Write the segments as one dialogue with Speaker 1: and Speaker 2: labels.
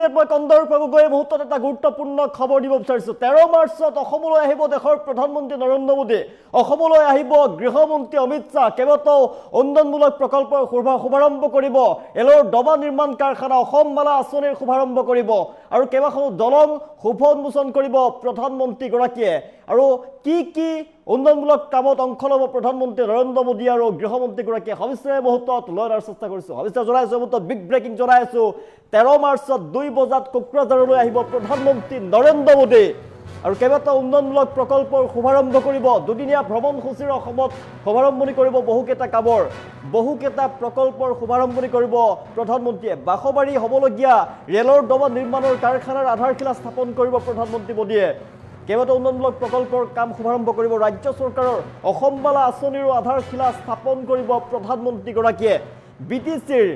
Speaker 1: Update মই কন্দৰ্প গৈ মুহূৰ্তত এটা গুৰুত্বপূৰ্ণ খবৰ দিব বিচাৰিছো 13 মাৰ্চত অসমলৈ আহিব দেশৰ প্ৰধানমন্ত্ৰী নৰেন্দ্ৰ মোদী অসমলৈ আহিব গৃহমন্ত্ৰী অমিত শাহ কেৱতাও উন্নয়নমূলক প্ৰকল্পৰ শুভাৰম্ভ কৰিব এলৰ ডবা নিৰ্মাণ কাৰখানা অসমমালা আঁচনিৰ শুভাৰম্ভ কৰিব আৰু কেৱতাও দলং শুভ উন্মোচন কৰিব প্ৰধানমন্ত্ৰী গৰাকীয়ে আৰু কি উন্নয়নমূলক কামত অংশ ল'ব প্ৰধানমন্ত্ৰী নৰেন্দ্ৰ মোদী আৰু গৃহমন্ত্ৰী গৰাকীয়ে সবিস্তাৰে মুহূৰ্তত লৈ অনাৰ চেষ্টা কৰিছো সবিস্তাৰ জনাইছো মুহূৰ্তত বিগ ব্ৰেকিং জনাইছো 13 মাৰ্চত 2 বজাত কোকৰাঝাৰলৈ আহিব প্ৰধানমন্ত্ৰী নৰেন্দ্ৰ মোদী আৰু কেৱতাও উন্নয়নমূলক প্ৰকল্পৰ শুভাৰম্ভ কৰিব দুদিনীয়া ভ্ৰমণসূচীৰ অসমত শুভাৰম্ভণি কৰিব বহুকেইটা কামৰ বহুকেইটা প্ৰকল্পৰ শুভাৰম্ভণি কৰিব প্ৰধানমন্ত্ৰীয়ে বাখবাৰী হ'বলগীয়া ৰেলৰ ডবা নিৰ্মাণৰ কাৰখানাৰ আধাৰশিলা স্থাপন কৰিব প্ৰধানমন্ত্ৰী মোদীয়ে কেৱতাও উন্নয়নমূলক প্ৰকল্পৰ কাম শুভাৰম্ভ কৰিব ৰাজ্য চৰকাৰৰ অসমমালা আঁচনিৰো আধাৰশিলা স্থাপন কৰিব প্ৰধানমন্ত্ৰী গৰাকীয়ে বিটিচিৰ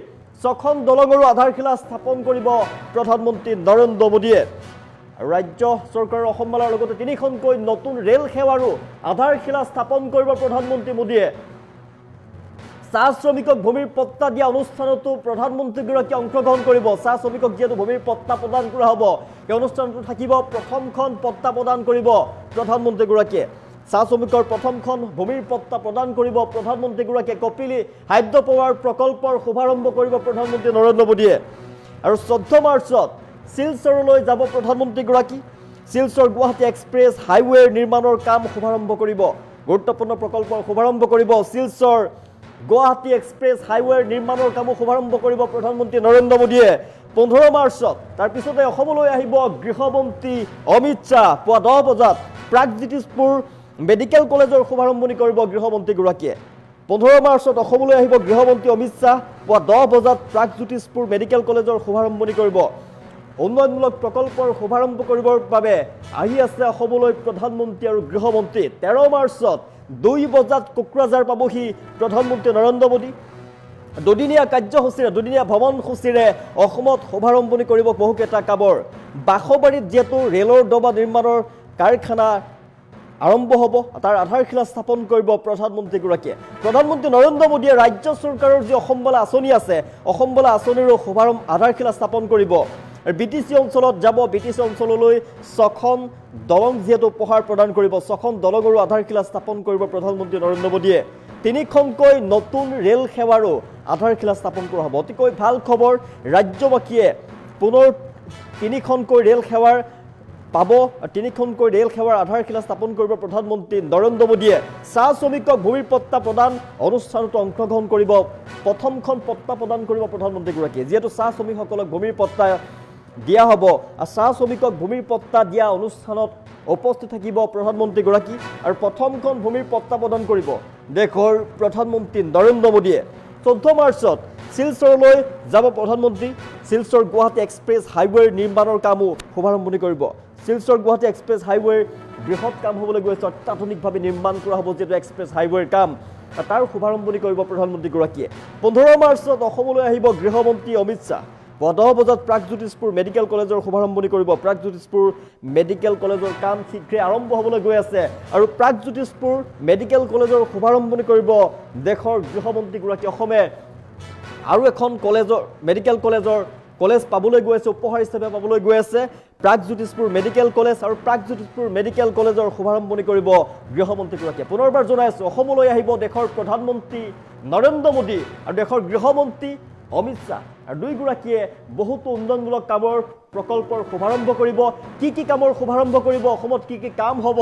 Speaker 1: 6খন দলঙৰো আধাৰশিলা স্থাপন কৰিব প্ৰধানমন্ত্ৰী নৰেন্দ্ৰ মোদীয়ে ৰাজ্য চৰকাৰৰ অসমমালাৰ লগতে 3খনকৈ নতুন ৰেল সেৱাৰো আধাৰশিলা স্থাপন কৰিব প্ৰধানমন্ত্ৰী মোদীয়ে চাহ শ্ৰমিকক ভূমিৰ পট্টা দিয়া অনুষ্ঠানতো প্ৰধানমন্ত্ৰীগৰাকীয়ে অংশগ্ৰহণ কৰিব চাহ শ্ৰমিকক যিহেতু ভূমিৰ পট্টা প্ৰদান কৰা হ'ব এই অনুষ্ঠানটো থাকিব প্ৰথমখন পট্টা প্ৰদান কৰিব প্ৰধানমন্ত্ৰীগৰাকীয়ে চাহ শ্ৰমিকৰ প্ৰথমখন ভূমিৰ পট্টা প্ৰদান কৰিব প্ৰধানমন্ত্ৰীগৰাকীয়ে কপিলী হাইড্ৰ পাৱাৰ প্ৰকল্পৰ শুভাৰম্ভ কৰিব প্ৰধানমন্ত্ৰী নৰেন্দ্ৰ মোদীয়ে আৰু 14 মাৰ্চত শিলচৰলৈ যাব প্ৰধানমন্ত্ৰীগৰাকী শিলচৰ গুৱাহাটী এক্সপ্ৰেছ হাইৱেৰ নিৰ্মাণৰ কাম শুভাৰম্ভ কৰিব গুৰুত্বপূৰ্ণ প্ৰকল্পৰ শুভাৰম্ভ কৰিব শিলচৰ গুৱাহাটী এক্সপ্ৰেছ হাইৱেৰ নিৰ্মাণৰ কামো শুভাৰম্ভ কৰিব প্ৰধানমন্ত্ৰী নৰেন্দ্ৰ মোদীয়ে 15 মাৰ্চত তাৰ পিছতে অসমলৈ আহিব গৃহমন্ত্ৰী অমিত শাহ পুৱা 10 বজাত প্ৰাগজ্যোতিষপুৰ মেডিকেল কলেজৰ শুভাৰম্ভণি কৰিব গৃহমন্ত্ৰীগৰাকীয়ে 15 মাৰ্চত অসমলৈ আহিব গৃহমন্ত্ৰী অমিত শাহ পুৱা 10 বজাত প্ৰাগজ্যোতিষপুৰ মেডিকেল কলেজৰ শুভাৰম্ভণি কৰিব উন্নয়নমূলক প্ৰকল্পৰ শুভাৰম্ভ কৰিবৰ বাবে আহি আছে অসমলৈ প্ৰধানমন্ত্ৰী আৰু গৃহমন্ত্ৰী 13 মাৰ্চত 2 বজাত কোকৰাঝাৰ পাবহি প্ৰধানমন্ত্ৰী নৰেন্দ্ৰ মোদী দুদিনীয়া কাৰ্যসূচীৰে দুদিনীয়া ভ্ৰমণসূচীৰে অসমত শুভাৰম্ভণি কৰিব বহুকেইটা কামৰ বাখবাৰীত যিহেতু ৰেলৰ ডবা নিৰ্মাণৰ কাৰখানা আৰম্ভ হ'ব তাৰ আধাৰশিলা স্থাপন কৰিব প্ৰধানমন্ত্ৰীগৰাকীয়ে প্ৰধানমন্ত্ৰী নৰেন্দ্ৰ মোদীয়ে ৰাজ্য চৰকাৰৰ যি অসমমালা আঁচনি আছে অসমমালা আঁচনিৰো আধাৰশিলা স্থাপন কৰিব আৰু বিটিচি অঞ্চলত যাব বিটিচি অঞ্চললৈ 6খন দলং যিহেতু উপহাৰ প্ৰদান কৰিব 6খন দলঙৰো আধাৰশিলা স্থাপন কৰিব প্ৰধানমন্ত্ৰী নৰেন্দ্ৰ মোদীয়ে 3খনকৈ নতুন ৰেল সেৱাৰো আধাৰশিলা স্থাপন কৰা হ'ব অতিকৈ ভাল খবৰ ৰাজ্যবাসীয়ে পুনৰ 3খনকৈ ৰেল সেৱাৰ পাব 3খনকৈ ৰেল সেৱাৰ আধাৰশিলা স্থাপন কৰিব প্ৰধানমন্ত্ৰী নৰেন্দ্ৰ মোদীয়ে চাহ শ্ৰমিকক ভূমিৰ পট্টা প্ৰদান অনুষ্ঠানতো অংশগ্ৰহণ কৰিব প্ৰথমখন পট্টা প্ৰদান কৰিব প্ৰধানমন্ত্ৰীগৰাকীয়ে যিহেতু চাহ শ্ৰমিকসকলক ভূমিৰ পট্টা দিয়া হ'ব আৰু চাহ শ্ৰমিকক ভূমিৰ পট্টা দিয়া অনুষ্ঠানত উপস্থিত থাকিব প্ৰধানমন্ত্ৰীগৰাকী আৰু প্ৰথমখন ভূমিৰ পট্টা প্ৰদান কৰিব দেশৰ প্ৰধানমন্ত্ৰী নৰেন্দ্ৰ মোদীয়ে 14 মাৰ্চত শিলচৰলৈ যাব প্ৰধানমন্ত্ৰী শিলচৰ গুৱাহাটী এক্সপ্ৰেছ হাইৱেৰ নিৰ্মাণৰ কামো শুভাৰম্ভণি কৰিব শিলচৰ গুৱাহাটী এক্সপ্ৰেছ হাইৱেৰ বৃহৎ কাম হ'বলৈ গৈছে অত্যাধুনিকভাৱে নিৰ্মাণ কৰা হ'ব যিহেতু এক্সপ্ৰেছ হাইৱেৰ কাম তাৰ শুভাৰম্ভণি কৰিব প্ৰধানমন্ত্ৰীগৰাকীয়ে 15 মাৰ্চত অসমলৈ আহিব গৃহমন্ত্ৰী অমিত শাহ পুৱা 10 বজাত প্ৰাগজ্যোতিষপুৰ মেডিকেল কলেজৰ শুভাৰম্ভণি কৰিব প্ৰাগজ্যোতিষপুৰ মেডিকেল কলেজৰ কাম শীঘ্ৰে আৰম্ভ হ'বলৈ গৈ আছে আৰু প্ৰাগজ্যোতিষপুৰ মেডিকেল কলেজৰ শুভাৰম্ভণি কৰিব দেশৰ গৃহমন্ত্ৰীগৰাকী অসমে আৰু এখন মেডিকেল কলেজ পাবলৈ গৈ আছে উপহাৰ হিচাপে পাবলৈ গৈ আছে প্ৰাগজ্যোতিষপুৰ মেডিকেল কলেজ আৰু প্ৰাগজ্যোতিষপুৰ মেডিকেল কলেজৰ শুভাৰম্ভণি কৰিব গৃহমন্ত্ৰীগৰাকীয়ে পুনৰবাৰ জনাইছো অসমলৈ আহিব দেশৰ প্ৰধানমন্ত্ৰী নৰেন্দ্ৰ মোদী আৰু দেশৰ গৃহমন্ত্ৰী অমিত শাহ আৰু দুয়োগৰাকীয়ে বহুতো উন্নয়নমূলক কামৰ প্ৰকল্পৰ শুভাৰম্ভ কৰিব কি কামৰ শুভাৰম্ভ কৰিব অসমত কি কাম হ'ব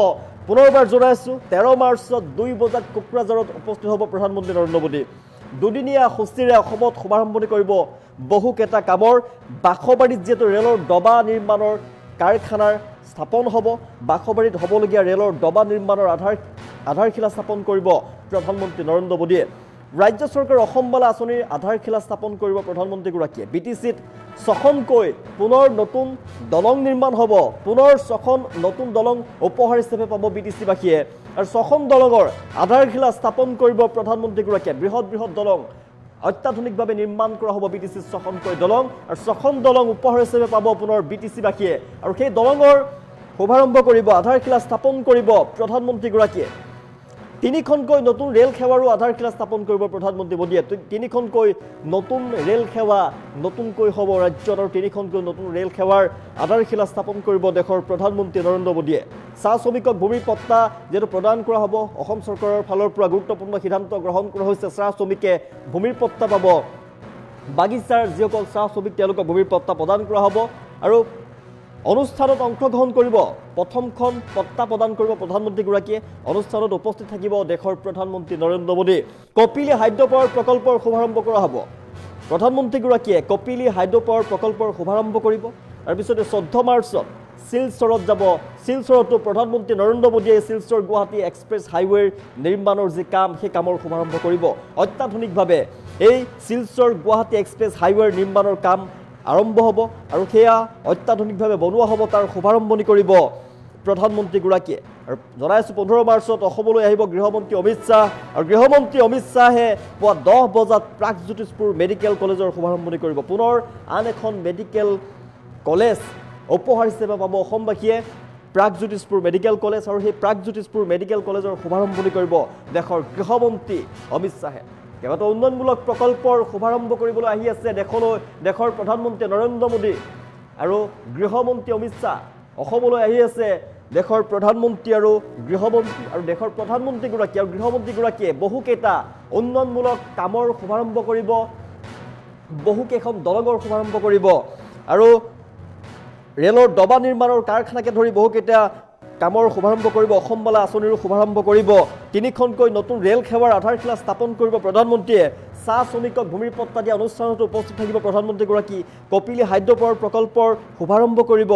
Speaker 1: পুনৰবাৰ জনাইছো 13 মাৰ্চত 2 বজাত কোকৰাঝাৰত উপস্থিত হ'ব প্ৰধানমন্ত্ৰী নৰেন্দ্ৰ মোদী দুদিনীয়া সূচীৰে অসমত শুভাৰম্ভণি কৰিব বহুকেইটা কামৰ বাখবাৰীত যিহেতু ৰেলৰ ডবা নিৰ্মাণৰ কাৰখানাৰ স্থাপন হ'ব বাখবাৰীত হ'বলগীয়া ৰেলৰ ডবা নিৰ্মাণৰ আধাৰশিলা স্থাপন কৰিব প্ৰধানমন্ত্ৰী নৰেন্দ্ৰ মোদীয়ে ৰাজ্য চৰকাৰৰ অসমমালা আঁচনিৰ আধাৰশিলা স্থাপন কৰিব প্ৰধানমন্ত্ৰীগৰাকীয়ে বিটিচিত 6খনকৈ পুনৰ নতুন দলং নিৰ্মাণ হ'ব পুনৰ 6খন নতুন দলং উপহাৰ হিচাপে পাব বিটিচিবাসীয়ে আৰু 6খন দলঙৰ আধাৰশিলা স্থাপন কৰিব প্ৰধানমন্ত্ৰীগৰাকীয়ে বৃহৎ দলং অত্যাধুনিকভাৱে নিৰ্মাণ কৰা হ'ব বিটিচিৰ 6খনকৈ দলং আৰু 6খন দলং উপহাৰ হিচাপে পাব পুনৰ বিটিচিবাসীয়ে আৰু সেই দলঙৰ শুভাৰম্ভ কৰিব আধাৰশিলা স্থাপন কৰিব প্ৰধানমন্ত্ৰীগৰাকীয়ে তিনিখনকৈ নতুন ৰেল সেৱাৰো আধাৰশিলা স্থাপন কৰিব প্ৰধানমন্ত্ৰী মোদীয়ে। তিনিখনকৈ নতুন ৰেল সেৱা নতুনকৈ হ'ব ৰাজ্যত আৰু তিনিখনকৈ নতুন ৰেল সেৱাৰ আধাৰশিলা স্থাপন কৰিব দেশৰ প্ৰধানমন্ত্ৰী নৰেন্দ্ৰ মোদীয়ে। চাহ শ্ৰমিকক ভূমিৰ পট্টা যিহেতু প্ৰদান কৰা হ'ব, অসম চৰকাৰৰ ফালৰ পৰা গুৰুত্বপূৰ্ণ সিদ্ধান্ত গ্ৰহণ কৰা হৈছে। চাহ শ্ৰমিকে ভূমিৰ পট্টা পাব, বাগিচাৰ যিসকল চাহ শ্ৰমিক তেওঁলোকক ভূমিৰ পট্টা প্ৰদান কৰা হ'ব আৰু অনুষ্ঠানত অংশগ্ৰহণ কৰিব। প্ৰথমখন পট্টা প্ৰদান কৰিব প্ৰধানমন্ত্ৰীগৰাকীয়ে। অনুষ্ঠানত উপস্থিত থাকিব দেশৰ প্ৰধানমন্ত্ৰী নৰেন্দ্ৰ মোদী। কপিলী হাইড্ৰ পাৱাৰ প্ৰকল্পৰ শুভাৰম্ভ কৰা হ'ব। প্ৰধানমন্ত্ৰীগৰাকীয়ে কপিলী হাইড্ৰ পাৱাৰ প্ৰকল্পৰ শুভাৰম্ভ কৰিব। তাৰপিছতে 14 মাৰ্চত শিলচৰত যাব। শিলচৰতো প্ৰধানমন্ত্ৰী নৰেন্দ্ৰ মোদীয়ে শিলচৰ গুৱাহাটী এক্সপ্ৰেছ হাইৱেৰ নিৰ্মাণৰ যি কাম সেই কামৰ শুভাৰম্ভ কৰিব। অত্যাধুনিকভাৱে এই শিলচৰ গুৱাহাটী এক্সপ্ৰেছ হাইৱেৰ নিৰ্মাণৰ কাম আৰম্ভ হ'ব আৰু সেয়া অত্যাধুনিকভাৱে বনোৱা হ'ব, তাৰ শুভাৰম্ভণি কৰিব প্ৰধানমন্ত্ৰীগৰাকীয়ে। আৰু জনাইছোঁ 15 মাৰ্চত অসমলৈ আহিব গৃহমন্ত্ৰী অমিত শ্বাহ আৰু গৃহমন্ত্ৰী অমিত শ্বাহে পুৱা 10 বজাত প্ৰাগজ্যোতিষপুৰ মেডিকেল কলেজৰ শুভাৰম্ভণি কৰিব। পুনৰ আন এখন মেডিকেল কলেজ উপহাৰ হিচাপে পাব অসমবাসীয়ে, প্ৰাগজ্যোতিষপুৰ মেডিকেল কলেজ, আৰু সেই প্ৰাগজ্যোতিষপুৰ মেডিকেল কলেজৰ শুভাৰম্ভণি কৰিব দেশৰ গৃহমন্ত্ৰী অমিত শ্বাহে। কেইবাটাও উন্নয়নমূলক প্ৰকল্পৰ শুভাৰম্ভ কৰিবলৈ আহি আছে দেশৰ প্ৰধানমন্ত্ৰী নৰেন্দ্ৰ মোদী আৰু গৃহমন্ত্ৰী অমিত শ্বাহ। অসমলৈ আহি আছে দেশৰ প্ৰধানমন্ত্ৰী আৰু গৃহমন্ত্ৰী আৰু দেশৰ প্ৰধানমন্ত্ৰীগৰাকী আৰু গৃহমন্ত্ৰীগৰাকীয়ে বহুকেইটা উন্নয়নমূলক কামৰ শুভাৰম্ভ কৰিব, বহুকেইখন দলঙৰ শুভাৰম্ভ কৰিব আৰু ৰেলৰ ডবা নিৰ্মাণৰ কাৰখানাকে ধৰি বহুকেইটা কামৰ শুভাৰম্ভ কৰিব। অসমমালা আঁচনিৰো শুভাৰম্ভ কৰিব। তিনিখনকৈ নতুন ৰেল সেৱাৰ আধাৰশিলা স্থাপন কৰিব প্ৰধানমন্ত্ৰীয়ে। চাহ শ্ৰমিকক ভূমিৰ পট্টা দিয়া অনুষ্ঠানতো উপস্থিত থাকিব প্ৰধানমন্ত্ৰীগৰাকী। কপিলী হাইড্ৰ পাৱাৰ প্ৰকল্পৰ শুভাৰম্ভ কৰিব।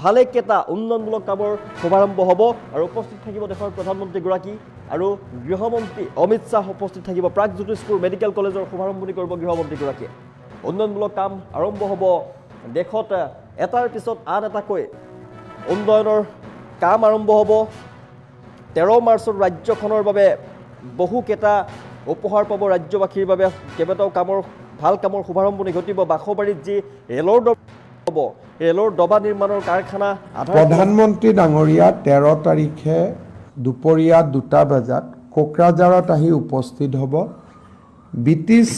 Speaker 1: ভালেকেইটা উন্নয়নমূলক কামৰ শুভাৰম্ভ হ'ব আৰু উপস্থিত থাকিব দেশৰ প্ৰধানমন্ত্ৰীগৰাকী আৰু গৃহমন্ত্ৰী অমিত শ্বাহ উপস্থিত থাকিব। প্ৰাগজ্যোতিষপুৰ মেডিকেল কলেজৰ শুভাৰম্ভণি কৰিব গৃহমন্ত্ৰীগৰাকীয়ে। উন্নয়নমূলক কাম আৰম্ভ হ'ব দেশত, এটাৰ পিছত আন এটাকৈ উন্নয়নৰ কাম আৰম্ভ হ'ব। 13 মাৰ্চত ৰাজ্যখনৰ বাবে বহুকেইটা উপহাৰ পাব ৰাজ্যবাসীৰ বাবে। কেইবাটাও ভাল কামৰ শুভাৰম্ভণি ঘটিব। বাসবাৰীত যি ৰেলৰ ডবা হ'ব, ৰেলৰ ডবা নিৰ্মাণৰ কাৰখানা
Speaker 2: প্ৰধানমন্ত্ৰী ডাঙৰীয়া 13 তাৰিখে দুপৰীয়া 2টা বজাত কোকৰাঝাৰত আহি উপস্থিত হ'ব। BTC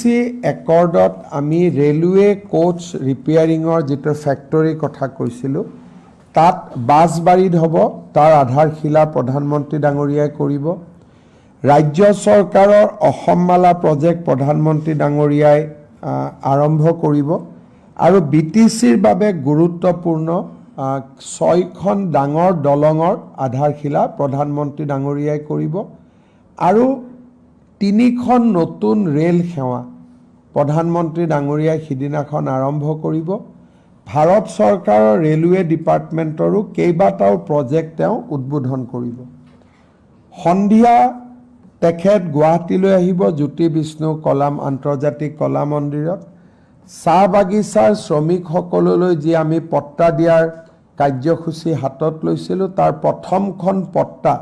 Speaker 2: একৰ্ডত আমি ৰেলৱে কোচ ৰিপেয়াৰিঙৰ যিটো ফেক্টৰীৰ কথা কৈছিলোঁ, তাত বাছবাৰীত হ'ব, তাৰ আধাৰশিলা প্ৰধানমন্ত্ৰী ডাঙৰীয়াই কৰিব। ৰাজ্য চৰকাৰৰ অসমমালা প্ৰজেক্ট প্ৰধানমন্ত্ৰী ডাঙৰীয়াই আৰম্ভ কৰিব আৰু BTCৰ বাবে গুৰুত্বপূৰ্ণ 6খন ডাঙৰ দলঙৰ আধাৰশিলা প্ৰধানমন্ত্ৰী ডাঙৰীয়াই কৰিব আৰু 3খন নতুন ৰেল সেৱা প্ৰধানমন্ত্ৰী ডাঙৰীয়াই সিদিনাখন আৰম্ভ কৰিব। ভাৰত চৰকাৰৰ ৰেলৱে ডিপাৰ্টমেণ্টৰো কেইবাটাও প্ৰজেক্ট তেওঁ উদ্বোধন কৰিব। সন্ধিয়া তেখেত গুৱাহাটীলৈ আহিব জ্যোতি বিষ্ণু কলা আন্তৰ্জাতিক কলা মন্দিৰত। চাহ বাগিচাৰ শ্ৰমিকসকললৈ যি আমি পট্টা দিয়াৰ কাৰ্যসূচী হাতত লৈছিলোঁ, তাৰ প্ৰথমখন পট্টা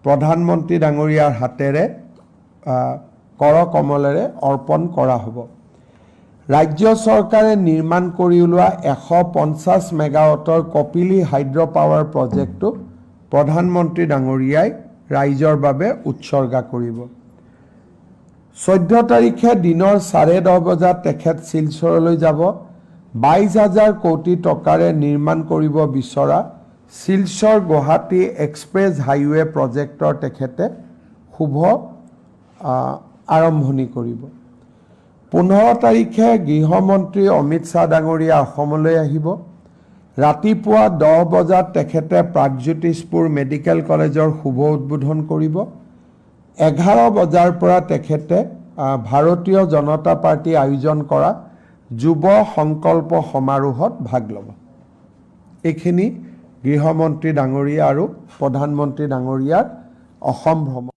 Speaker 2: প্ৰধানমন্ত্ৰী ডাঙৰীয়াৰ হাতেৰে কৰ কমলেৰে অৰ্পণ কৰা হ'ব। ৰাজ্য চৰকাৰে নিৰ্মাণ কৰি ওলোৱা 150 মেগাৱাটৰ কপিলী হাইড্ৰ পাৱাৰ প্ৰজেক্টটো প্ৰধানমন্ত্ৰী ডাঙৰীয়াই ৰাইজৰ বাবে উৎসৰ্গা কৰিব। 14 তাৰিখে দিনৰ 10:30 বজাত তেখেত শিলচৰলৈ যাব। 22,000 কোটি টকাৰে নিৰ্মাণ কৰিব বিচৰা শিলচৰ গুৱাহাটী এক্সপ্ৰেছ হাইৱে প্ৰজেক্টৰ তেখেতে শুভ আৰম্ভণি কৰিব। 15 তাৰিখে গৃহমন্ত্ৰী অমিত শ্বাহ ডাঙৰীয়া অসমলৈ আহিব। ৰাতিপুৱা 10 বজাত তেখেতে প্ৰাগজ্যোতিষপুৰ মেডিকেল কলেজৰ শুভ উদ্বোধন কৰিব। 11 বজাৰ পৰা তেখেতে ভাৰতীয় জনতা পাৰ্টি আয়োজন কৰা যুৱ সংকল্প সমাৰোহত ভাগ ল'ব। এইখিনি গৃহমন্ত্ৰী ডাঙৰীয়া আৰু প্ৰধানমন্ত্ৰী ডাঙৰীয়াৰ অসম ভ্ৰমণ।